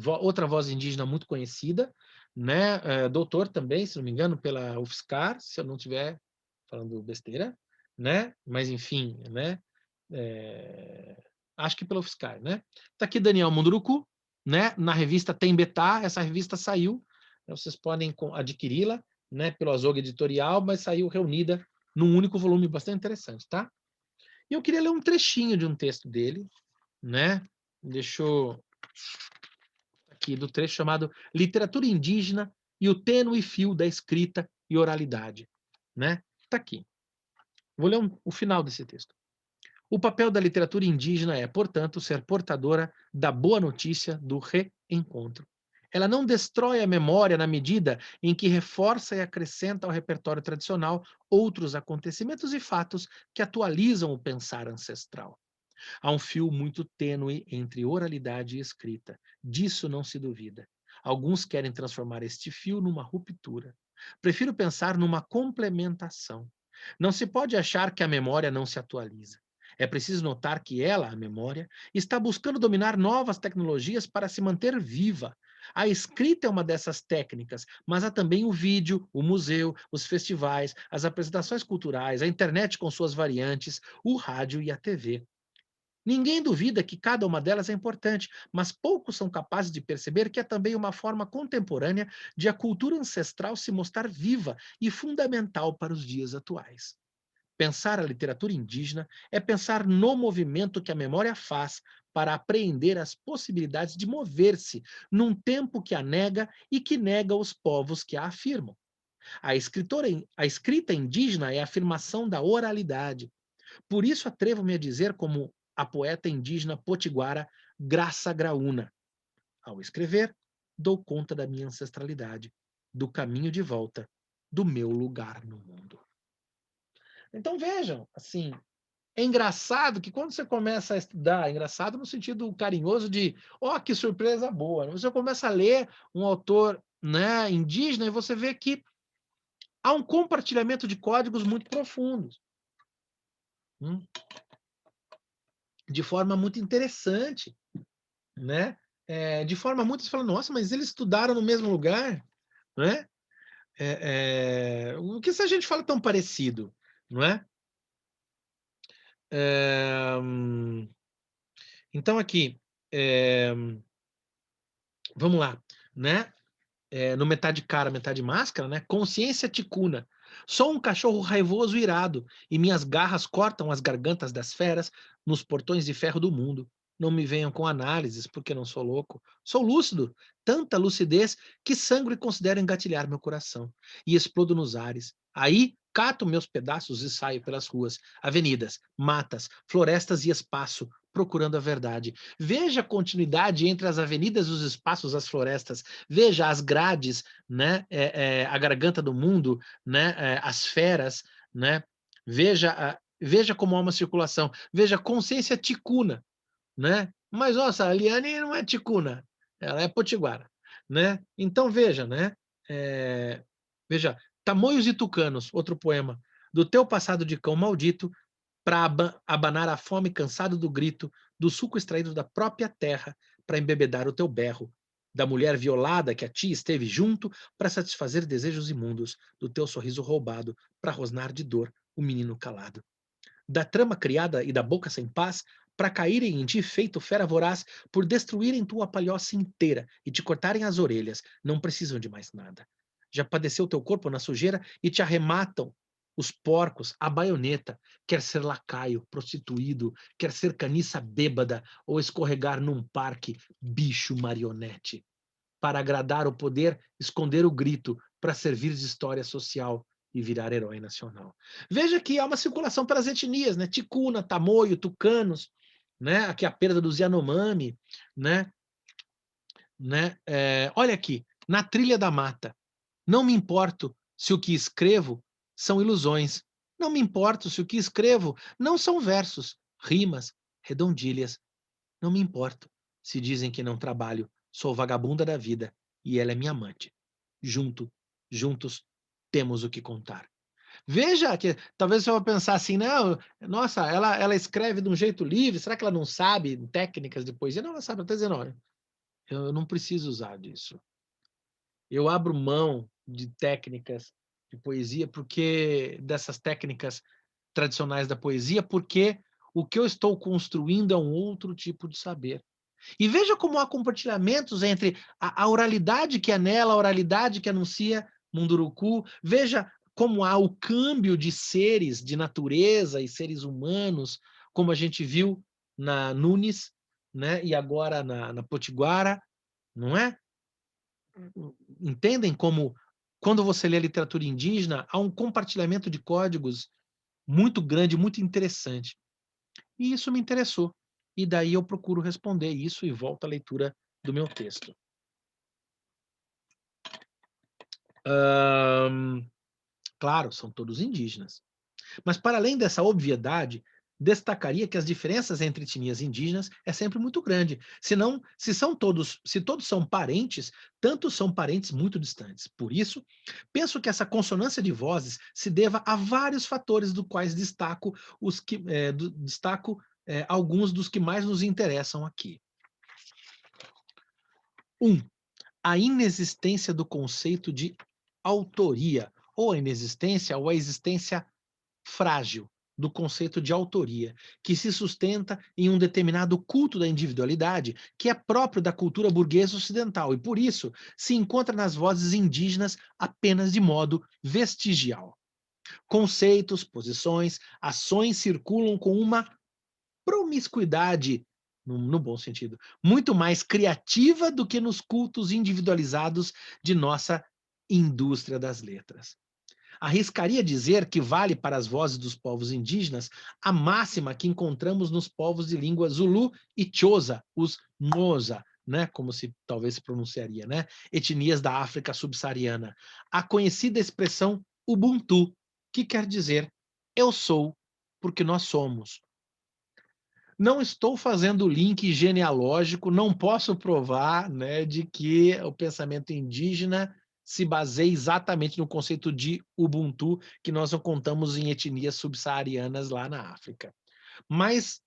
outra voz indígena muito conhecida, né? Doutor também, se não me engano, pela UFSCar, se eu não estiver falando besteira, né? Mas enfim, né? Acho que pela UFSCar, né? Tá aqui Daniel Munduruku, né? Na revista Tembetá, essa revista saiu Vocês podem adquiri-la, né, pelo Azougue Editorial, mas saiu reunida num único volume bastante interessante, tá? E eu queria ler um trechinho de um texto dele, né? Deixa eu aqui do trecho chamado Literatura Indígena e o Tênue Fio da Escrita e Oralidade, né? Tá aqui. Vou ler o final desse texto. O papel da literatura indígena é, portanto, ser portadora da boa notícia do reencontro. Ela não destrói a memória na medida em que reforça e acrescenta ao repertório tradicional outros acontecimentos e fatos que atualizam o pensar ancestral. Há um fio muito tênue entre oralidade e escrita. Disso não se duvida. Alguns querem transformar este fio numa ruptura. Prefiro pensar numa complementação. Não se pode achar que a memória não se atualiza. É preciso notar que ela, a memória, está buscando dominar novas tecnologias para se manter viva. A escrita é uma dessas técnicas, mas há também o vídeo, o museu, os festivais, as apresentações culturais, a internet com suas variantes, o rádio e a TV. Ninguém duvida que cada uma delas é importante, mas poucos são capazes de perceber que é também uma forma contemporânea de a cultura ancestral se mostrar viva e fundamental para os dias atuais. Pensar a literatura indígena é pensar no movimento que a memória faz para apreender as possibilidades de mover-se num tempo que a nega e que nega os povos que a afirmam. A escrita indígena é a afirmação da oralidade, por isso atrevo-me a dizer, como a poeta indígena potiguara Graça Graúna: ao escrever, dou conta da minha ancestralidade, do caminho de volta, do meu lugar no mundo. Então vejam, assim, é engraçado que quando você começa a estudar, é engraçado no sentido carinhoso de, ó, que surpresa boa, né? Você começa a ler um autor, né, indígena e você vê que há um compartilhamento de códigos muito profundos. De forma muito interessante, né? De forma muito, você fala, nossa, mas eles estudaram no mesmo lugar, né? O que se a gente fala tão parecido, não é? É, então aqui, é, vamos lá, né? No metade cara, metade máscara, né? Consciência ticuna. Sou um cachorro raivoso e irado, e minhas garras cortam as gargantas das feras nos portões de ferro do mundo. Não me venham com análises, porque não sou louco. Sou lúcido, tanta lucidez que sangro e considero engatilhar meu coração. E explodo nos ares. Aí cato meus pedaços e saio pelas ruas, avenidas, matas, florestas e espaço, procurando a verdade. Veja a continuidade entre as avenidas, os espaços, as florestas. Veja as grades, né? A garganta do mundo, né? As feras, né? Veja como há uma circulação. Veja a consciência ticuna, né? Mas nossa, a Liane não é ticuna, ela é potiguara, né? Então veja, né? Veja, Tamoios e Tucanos, outro poema. Do teu passado de cão maldito, para abanar a fome cansado do grito, do suco extraído da própria terra, para embebedar o teu berro, da mulher violada que a ti esteve junto, para satisfazer desejos imundos, do teu sorriso roubado, para rosnar de dor o menino calado. Da trama criada e da boca sem paz, para caírem em ti feito fera voraz, por destruírem tua palhoça inteira e te cortarem as orelhas, não precisam de mais nada. Já padeceu teu corpo na sujeira e te arrematam os porcos, a baioneta, quer ser lacaio, prostituído, quer ser caniça bêbada ou escorregar num parque, bicho marionete. Para agradar o poder, esconder o grito, para servir de história social e virar herói nacional. Veja que há uma circulação pelas etnias, né? Ticuna, Tamoio, Tucanos, né? Aqui a perda dos Yanomami, né? Olha aqui, na trilha da mata. Não me importo se o que escrevo são ilusões. Não me importo se o que escrevo não são versos, rimas, redondilhas. Não me importo se dizem que não trabalho. Sou vagabunda da vida e ela é minha amante. Juntos, temos o que contar. Veja que talvez você vai pensar assim, não, nossa, ela escreve de um jeito livre, será que ela não sabe técnicas de poesia? Não, ela sabe, ela está dizendo, olha, eu não preciso usar disso. Eu abro mão de técnicas de poesia, porque dessas técnicas tradicionais da poesia, porque o que eu estou construindo é um outro tipo de saber. E veja como há compartilhamentos entre a oralidade que anela, a oralidade que anuncia Munduruku. Veja como há o câmbio de seres, de natureza e seres humanos, como a gente viu na Nunes, né? E agora na Potiguara, não é? Entendem como, quando você lê a literatura indígena, há um compartilhamento de códigos muito grande, muito interessante. E isso me interessou. E daí eu procuro responder isso e volto à leitura do meu texto. Claro, são todos indígenas. Mas, para além dessa obviedade, destacaria que as diferenças entre etnias indígenas é sempre muito grande. Senão, se todos são parentes, tantos são parentes muito distantes. Por isso, penso que essa consonância de vozes se deva a vários fatores, do quais destaco alguns dos que mais nos interessam aqui. 1. A inexistência do conceito de autoria, ou a inexistência ou a existência frágil do conceito de autoria, que se sustenta em um determinado culto da individualidade, que é próprio da cultura burguesa ocidental e, por isso, se encontra nas vozes indígenas apenas de modo vestigial. Conceitos, posições, ações circulam com uma promiscuidade, no bom sentido, muito mais criativa do que nos cultos individualizados de nossa indústria das letras. Arriscaria dizer que vale para as vozes dos povos indígenas a máxima que encontramos nos povos de língua Zulu e Xhosa, os Moza, né, como se talvez se pronunciaria, né, etnias da África subsaariana. A conhecida expressão Ubuntu, que quer dizer eu sou porque nós somos. Não estou fazendo link genealógico, não posso provar, né, de que o pensamento indígena se baseia exatamente no conceito de Ubuntu que nós encontramos em etnias subsaarianas lá na África. Mas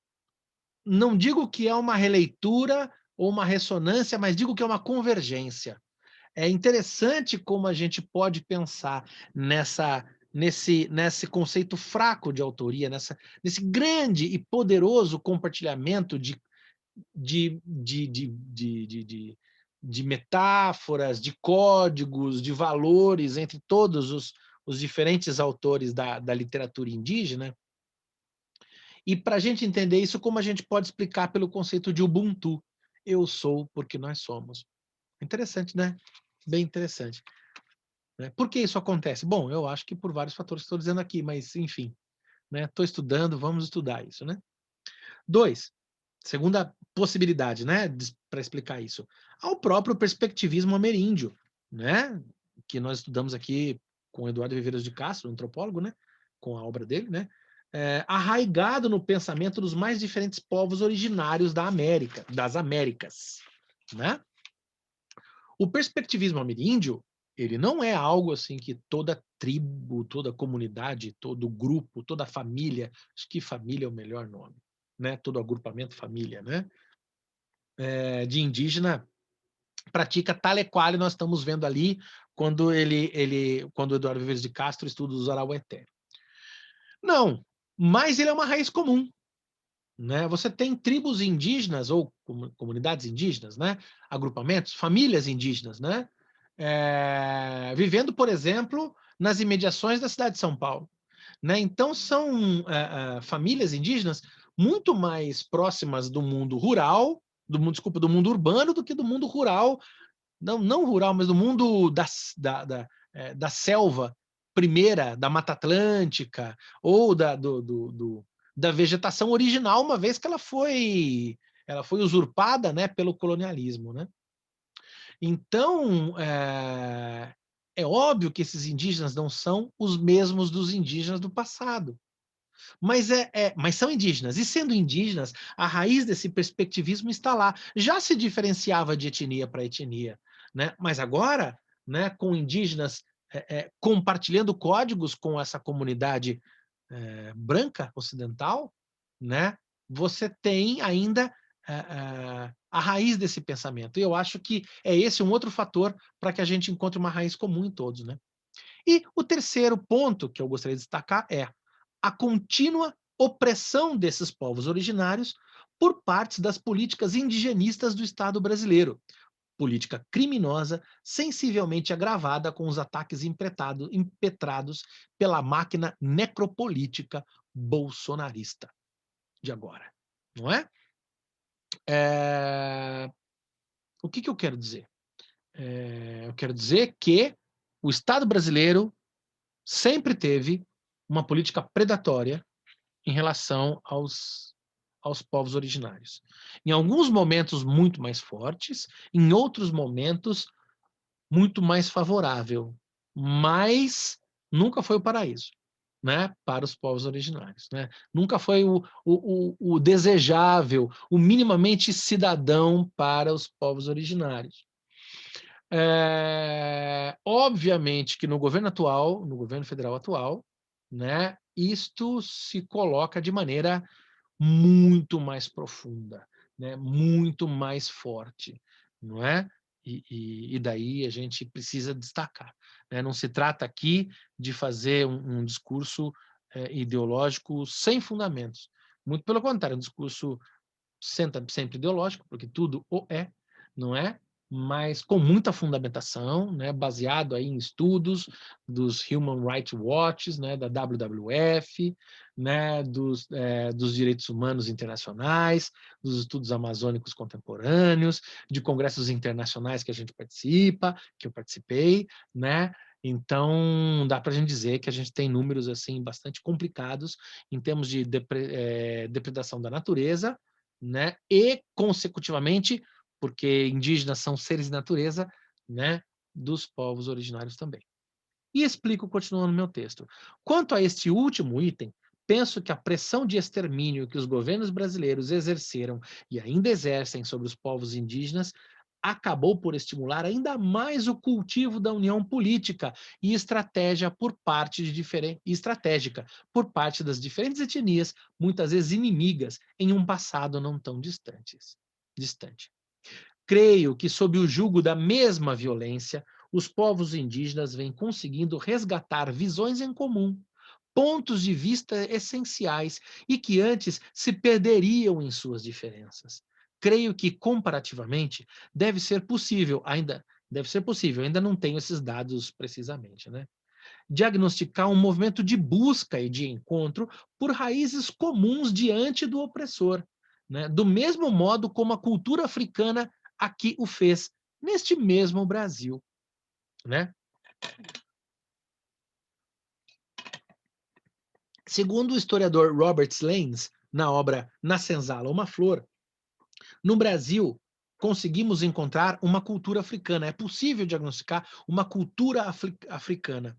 não digo que é uma releitura ou uma ressonância, mas digo que é uma convergência. É interessante como a gente pode pensar nesse conceito fraco de autoria, nesse grande e poderoso compartilhamento de metáforas, de códigos, de valores entre todos os diferentes autores da literatura indígena. E, para a gente entender isso, como a gente pode explicar pelo conceito de Ubuntu? Eu sou porque nós somos. Interessante, né? Bem interessante. Né? Por que isso acontece? Bom, eu acho que por vários fatores que estou dizendo aqui, mas, enfim, né? Estou estudando, vamos estudar isso, né? 2. Segunda possibilidade, né, para explicar isso, ao próprio perspectivismo ameríndio, né, que nós estudamos aqui com Eduardo Viveiros de Castro, antropólogo, né, com a obra dele, né, arraigado no pensamento dos mais diferentes povos originários das Américas, né? O perspectivismo ameríndio, ele não é algo assim que toda tribo, toda comunidade, todo grupo, toda família, acho que família é o melhor nome, né? Todo agrupamento família, né? De indígena pratica tal e qual nós estamos vendo ali quando o Eduardo Viveiros de Castro estuda os Araueté. Não, mas ele é uma raiz comum, né? Você tem tribos indígenas ou comunidades indígenas, né? Agrupamentos, famílias indígenas, né? Vivendo, por exemplo, nas imediações da cidade de São Paulo, né? Então são famílias indígenas muito mais próximas do mundo rural, do mundo urbano, do que do mundo rural, não rural, mas do mundo da selva primeira, da Mata Atlântica, ou da vegetação original, uma vez que ela foi usurpada, né, pelo colonialismo, né? Então, é óbvio que esses indígenas não são os mesmos dos indígenas do passado. Mas são indígenas. E sendo indígenas, a raiz desse perspectivismo está lá. Já se diferenciava de etnia para etnia, né? Mas agora, né, com indígenas compartilhando códigos com essa comunidade branca ocidental, né, você tem ainda a raiz desse pensamento. E eu acho que é esse um outro fator para que a gente encontre uma raiz comum em todos, né? E o terceiro ponto que eu gostaria de destacar é a contínua opressão desses povos originários por partes das políticas indigenistas do Estado brasileiro, política criminosa, sensivelmente agravada com os ataques impetrados pela máquina necropolítica bolsonarista de agora, não é? O que eu quero dizer? Eu quero dizer que o Estado brasileiro sempre teve uma política predatória em relação aos povos originários. Em alguns momentos muito mais fortes, em outros momentos muito mais favorável, mas nunca foi o paraíso, né, para os povos originários, né? Nunca foi o desejável, o minimamente cidadão para os povos originários. Obviamente que no governo atual, no governo federal atual, né, isto se coloca de maneira muito mais profunda, né, muito mais forte, não é? E daí a gente precisa destacar, né? Não se trata aqui de fazer um discurso ideológico sem fundamentos. Muito pelo contrário, um discurso sempre ideológico, porque tudo o é, não é? Mas com muita fundamentação, né? Baseado aí em estudos dos Human Rights Watch, né? Da WWF, né? Dos direitos humanos internacionais, dos estudos amazônicos contemporâneos, de congressos internacionais que a gente participa, que eu participei, né? Então, dá para a gente dizer que a gente tem números assim bastante complicados em termos de depredação da natureza, né? E, consecutivamente, porque indígenas são seres de natureza, né? Dos povos originários também. E explico, continuando no meu texto. Quanto a este último item, penso que a pressão de extermínio que os governos brasileiros exerceram e ainda exercem sobre os povos indígenas acabou por estimular ainda mais o cultivo da união política e estratégica por parte das diferentes etnias, muitas vezes inimigas, em um passado não tão distante. Creio que, sob o jugo da mesma violência, os povos indígenas vêm conseguindo resgatar visões em comum, pontos de vista essenciais e que antes se perderiam em suas diferenças. Creio que, comparativamente, ainda não tenho esses dados precisamente, né? Diagnosticar um movimento de busca e de encontro por raízes comuns diante do opressor, né? Do mesmo modo como a cultura africana aqui o fez, neste mesmo Brasil, né? Segundo o historiador Robert Slanes, na obra Na Senzala Uma Flor, no Brasil, conseguimos encontrar uma cultura africana. É possível diagnosticar uma cultura africana,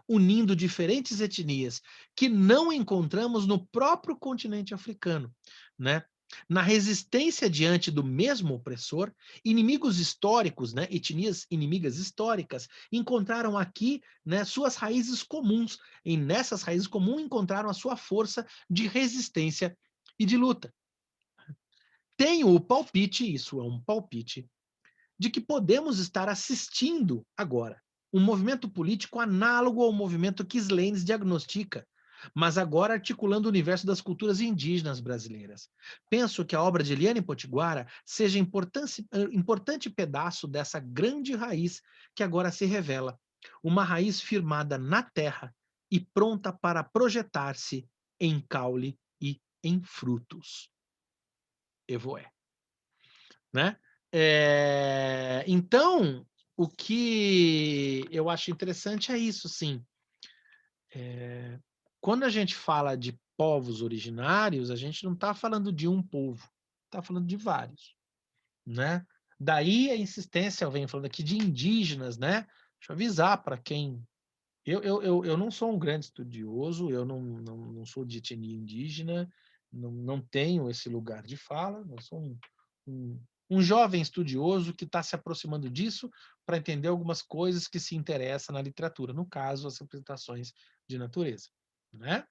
unindo diferentes etnias que não encontramos no próprio continente africano, né? Na resistência diante do mesmo opressor, inimigos históricos, né, etnias inimigas históricas, encontraram aqui, né, suas raízes comuns, e nessas raízes comuns encontraram a sua força de resistência e de luta. Tenho o palpite, isso é um palpite, de que podemos estar assistindo agora um movimento político análogo ao movimento que Slanes diagnostica, mas agora articulando o universo das culturas indígenas brasileiras. Penso que a obra de Eliane Potiguara seja importante pedaço dessa grande raiz que agora se revela, uma raiz firmada na terra e pronta para projetar-se em caule e em frutos. Evoé. Né? Então, o que eu acho interessante é isso, sim. Quando a gente fala de povos originários, a gente não está falando de um povo, está falando de vários, né? Daí a insistência, eu venho falando aqui de indígenas, né? Deixa eu avisar para quem... Eu não sou um grande estudioso, eu não sou de etnia indígena, não tenho esse lugar de fala, eu sou um, um jovem estudioso que está se aproximando disso para entender algumas coisas que se interessam na literatura, no caso, as representações de natureza, né?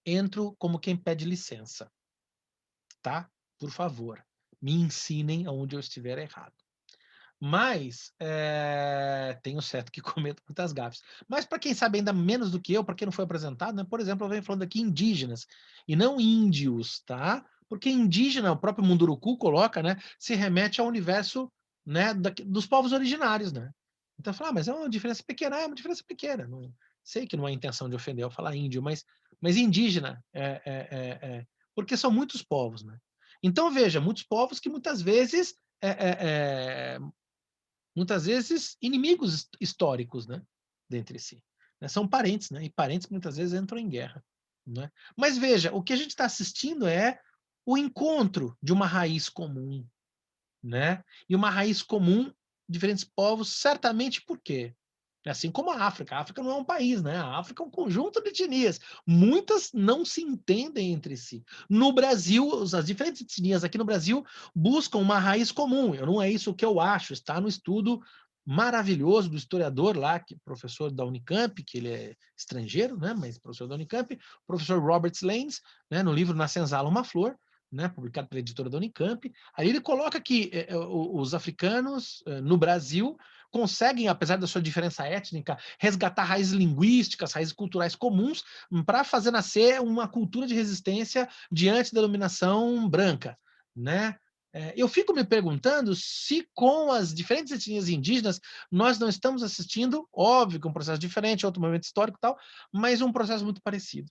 Entro como quem pede licença, tá? Por favor, me ensinem aonde eu estiver errado. Mas tenho certo que cometo muitas gafes. Mas para quem sabe ainda menos do que eu, para quem não foi apresentado, né, por exemplo, eu venho falando aqui indígenas e não índios, tá? Porque indígena, o próprio Munduruku coloca, né, se remete ao universo, né, dos povos originários, né? Então fala, mas é uma diferença pequena, é uma diferença pequena. Não, sei que não é intenção de ofender eu falar índio, mas indígena porque são muitos povos, né? Então veja, muitos povos que muitas vezes inimigos históricos, né, dentre si, né? São parentes, né? E parentes muitas vezes entram em guerra, né? Mas veja, o que a gente está assistindo é o encontro de uma raiz comum, né? E uma raiz comum, diferentes povos, certamente por quê? Assim como a África não é um país, né? A África é um conjunto de etnias. Muitas não se entendem entre si. No Brasil, as diferentes etnias aqui no Brasil buscam uma raiz comum. Eu não é isso que eu acho. Está no estudo maravilhoso do historiador lá, que professor da Unicamp, que ele é estrangeiro, né? Mas professor da Unicamp, professor Robert Lanes, né? No livro Na Senzala uma Flor, né? Publicado pela editora da Unicamp. Aí ele coloca que os africanos no Brasil conseguem, apesar da sua diferença étnica, resgatar raízes linguísticas, raízes culturais comuns, para fazer nascer uma cultura de resistência diante da dominação branca, né? Eu fico me perguntando se com as diferentes etnias indígenas nós não estamos assistindo, óbvio que um processo diferente, outro momento histórico e tal, mas um processo muito parecido.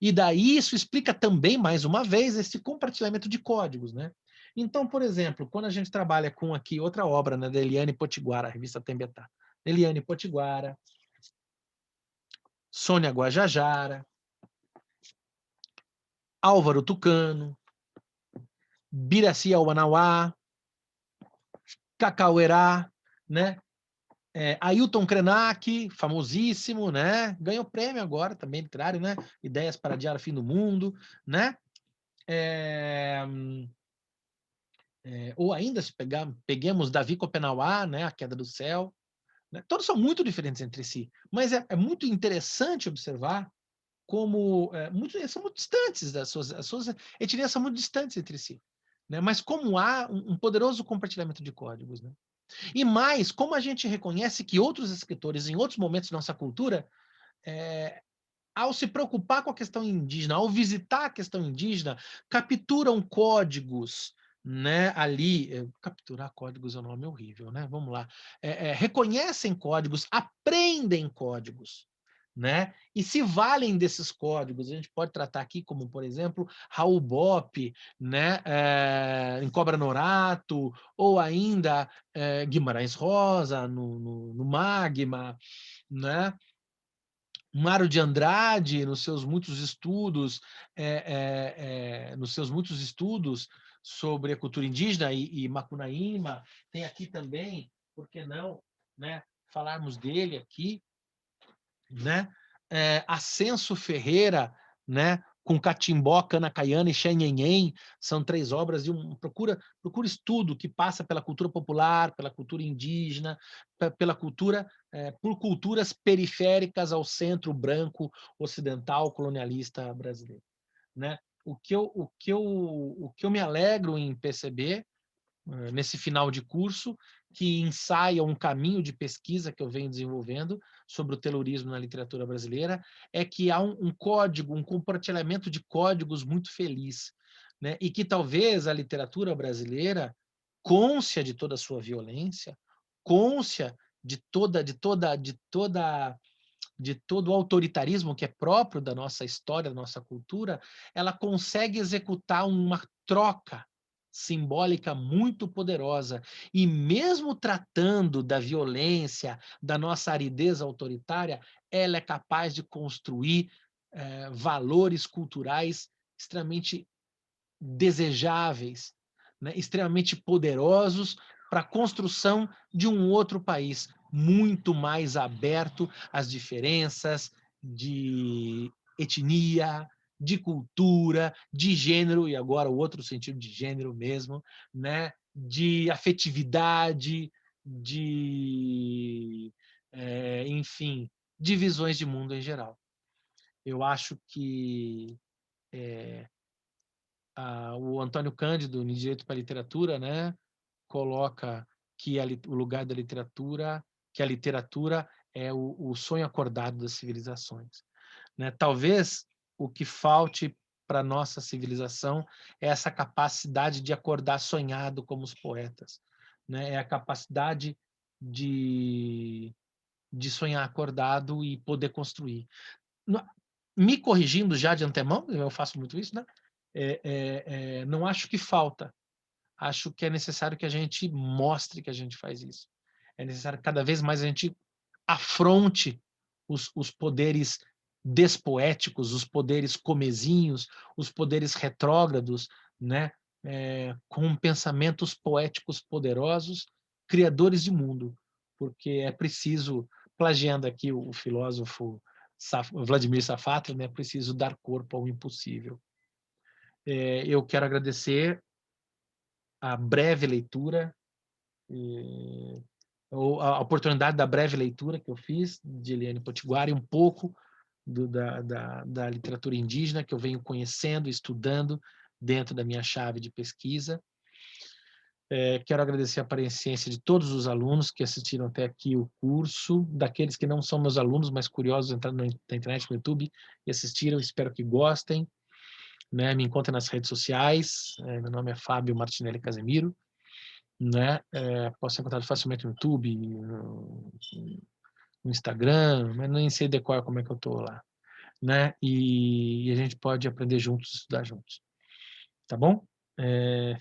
E daí isso explica também, mais uma vez, esse compartilhamento de códigos, né? Então, por exemplo, quando a gente trabalha com aqui outra obra, né, da Eliane Potiguara, a revista Tembetá. Eliane Potiguara, Sônia Guajajara, Álvaro Tucano, Biraci Auanauá, Cacauerá, né? Ailton Krenak, famosíssimo, né? Ganhou prêmio agora, também literário, né? Ideias para adiar o fim do mundo, né? Ou ainda, se peguemos Davi Copenauá, né? A Queda do Céu, né? Todos são muito diferentes entre si, mas é muito interessante observar como são muito distantes as suas etnias são muito distantes entre si, né? Mas como há um poderoso compartilhamento de códigos, né? E mais, como a gente reconhece que outros escritores, em outros momentos da nossa cultura, ao se preocupar com a questão indígena, ao visitar a questão indígena, capturam códigos, né, ali, capturar códigos é um nome horrível, né? Vamos lá. Reconhecem códigos, aprendem códigos, né? E se valem desses códigos. A gente pode tratar aqui como, por exemplo, Raul Bopp, né, em Cobra Norato, ou ainda Guimarães Rosa no Magma, né? Mário de Andrade, nos seus muitos estudos sobre a cultura indígena e Macunaíma, tem aqui também, por que não, né, falarmos dele aqui, né? Ascenso Ferreira, né? Com Catimbó, Canacaiana e Xanhenhen, são 3 obras de procura estudo que passa pela cultura popular, pela cultura indígena, pela cultura, por culturas periféricas ao centro branco ocidental colonialista brasileiro, né? O que eu me alegro em perceber nesse final de curso, que ensaia um caminho de pesquisa que eu venho desenvolvendo sobre o terrorismo na literatura brasileira, é que há um código, um compartilhamento de códigos muito feliz, né? E que talvez a literatura brasileira, cônscia de toda a sua violência, cônscia de todo o autoritarismo que é próprio da nossa história, da nossa cultura, ela consegue executar uma troca simbólica muito poderosa. E mesmo tratando da violência, da nossa aridez autoritária, ela é capaz de construir valores culturais extremamente desejáveis, né, extremamente poderosos para a construção de um outro país muito mais aberto às diferenças de etnia, de cultura, de gênero, e agora o outro sentido de gênero mesmo, né, de afetividade, enfim, de visões de mundo em geral. Eu acho que o Antônio Cândido, no Direito para a Literatura, né, coloca que o lugar da literatura, que a literatura é o sonho acordado das civilizações, né? Talvez o que falte para nossa civilização é essa capacidade de acordar sonhado como os poetas, né? É a capacidade de, de sonhar acordado e poder construir. Me corrigindo já de antemão, eu faço muito isso, né? Não acho que falta, acho que é necessário que a gente mostre que a gente faz isso. É necessário que cada vez mais a gente afronte os poderes despoéticos, os poderes comezinhos, os poderes retrógrados, né? Com pensamentos poéticos poderosos, criadores de mundo, porque é preciso, plagiando aqui o filósofo Vladimir Safatli, né? É preciso dar corpo ao impossível. Eu quero agradecer a breve leitura, ou a oportunidade da breve leitura que eu fiz de Eliane Potiguara e um pouco da literatura indígena que eu venho conhecendo, estudando dentro da minha chave de pesquisa. Quero agradecer a paciência de todos os alunos que assistiram até aqui o curso, daqueles que não são meus alunos, mas curiosos, entraram na internet, no YouTube e assistiram, espero que gostem. Né? Me encontrem nas redes sociais, meu nome é Fábio Martinelli Casemiro, né? Posso ser encontrado facilmente no YouTube, no Instagram, mas nem sei decorar como é que eu estou lá, né? E a gente pode aprender juntos, estudar juntos, tá bom?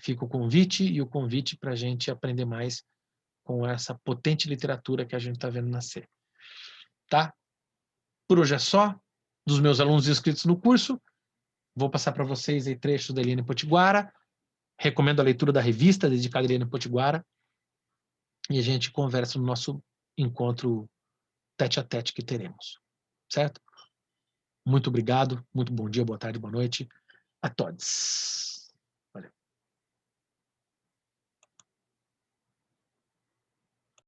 Fica o convite e o convite para a gente aprender mais com essa potente literatura que a gente está vendo nascer, tá? Por hoje é só. Dos meus alunos inscritos no curso, vou passar para vocês aí trechos da Eliane Potiguara. Recomendo a leitura da revista dedicada a Eliane Potiguara e a gente conversa no nosso encontro tete a tete que teremos, certo? Muito obrigado, muito bom dia, boa tarde, boa noite a todos.